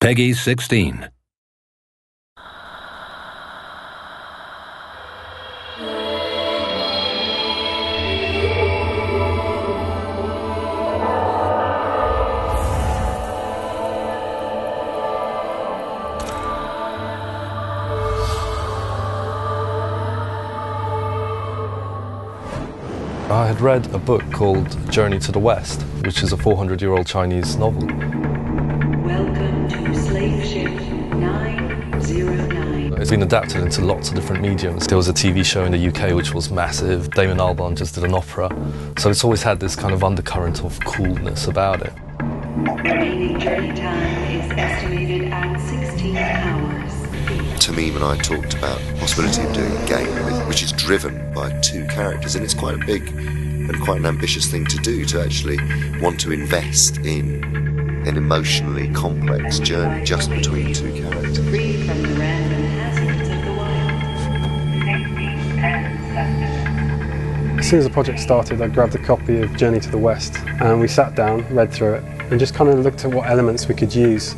Peggy 16. I had read a book called Journey to the West, which is a 400-year-old Chinese novel. Welcome to Slave Ship 909. It's been adapted into lots of different mediums. There was a TV show in the UK which was massive. Damon Albarn just did an opera. So it's always had this kind of undercurrent of coolness about it. Remaining journey time is estimated at 16 hours. Tamim and I talked about the possibility of doing a game which is driven by two characters, and it's quite a big and quite an ambitious thing to do, to actually want to invest in an emotionally complex journey just between two characters. Free from the random hazards of the wild. As soon as the project started, I grabbed a copy of Journey to the West and we sat down, read through it, and just kind of looked at what elements we could use.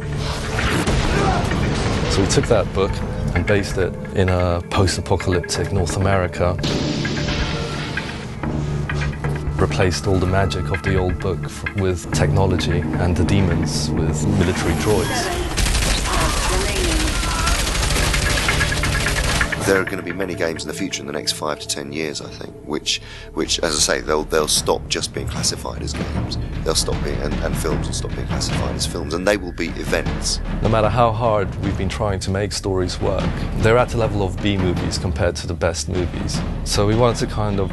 So we took that book and based it in a post-apocalyptic North America. Replaced all the magic of the old book with technology and the demons with military droids. There are going to be many games in the future, in the next 5 to 10 years, I think, which, as I say, they'll stop just being classified as games. They'll stop being, and films will stop being classified as films, and they will be events. No matter how hard we've been trying to make stories work, they're at the level of B-movies compared to the best movies. So we wanted to kind of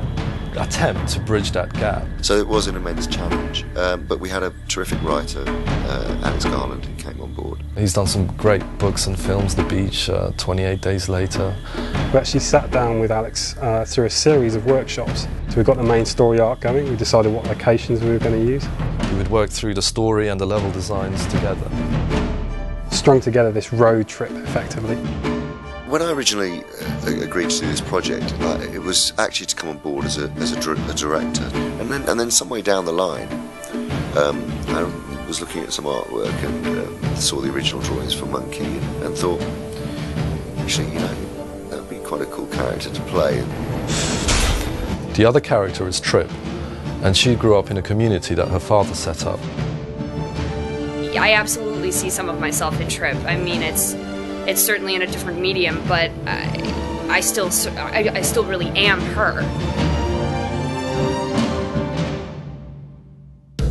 attempt to bridge that gap. So it was an immense challenge, but we had a terrific writer, Alex Garland, who came on board. He's done some great books and films, The Beach, 28 Days Later. We actually sat down with Alex through a series of workshops. So we got the main story arc going, we decided what locations we were going to use. We would work through the story and the level designs together. Strung together this road trip, effectively. When I originally agreed to do this project, it was actually to come on board as a director, and then some way down the line, I was looking at some artwork and saw the original drawings for Monkey and thought, actually, you know, that would be quite a cool character to play. The other character is Trip, and she grew up in a community that her father set up. I absolutely see some of myself in Trip. I mean, it's certainly in a different medium, but I still really am her.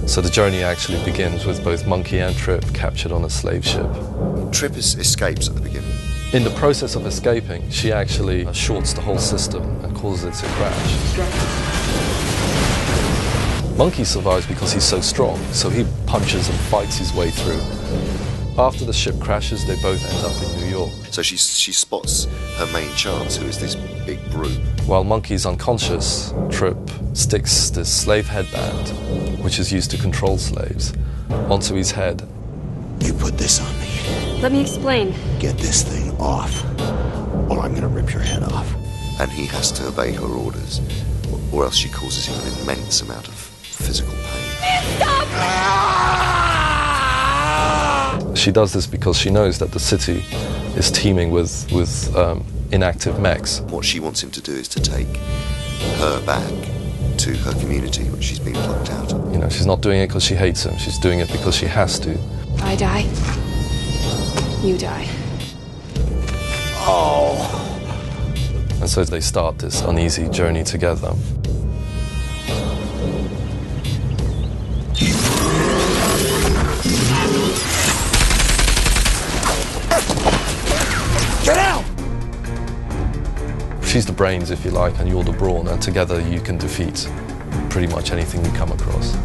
So the journey actually begins with both Monkey and Trip captured on a slave ship. Trip escapes at the beginning. In the process of escaping, she actually shorts the whole system and causes it to crash. Monkey survives because he's so strong, so he punches and fights his way through. After the ship crashes, they both end up in New York. So she spots her main chance, who is this big brute. While Monkey's unconscious, Trip sticks this slave headband, which is used to control slaves, onto his head. You put this on me. Let me explain. Get this thing off, or I'm gonna rip your head off. And he has to obey her orders, or else she causes him an immense amount of physical pain. Stop! She does this because she knows that the city is teeming with inactive mechs. What she wants him to do is to take her back to her community, which she's been plucked out of. You know, she's not doing it because she hates him. She's doing it because she has to. I die. You die. Oh! And so they start this uneasy journey together. Get out! She's the brains, if you like, and you're the brawn, and together you can defeat pretty much anything you come across.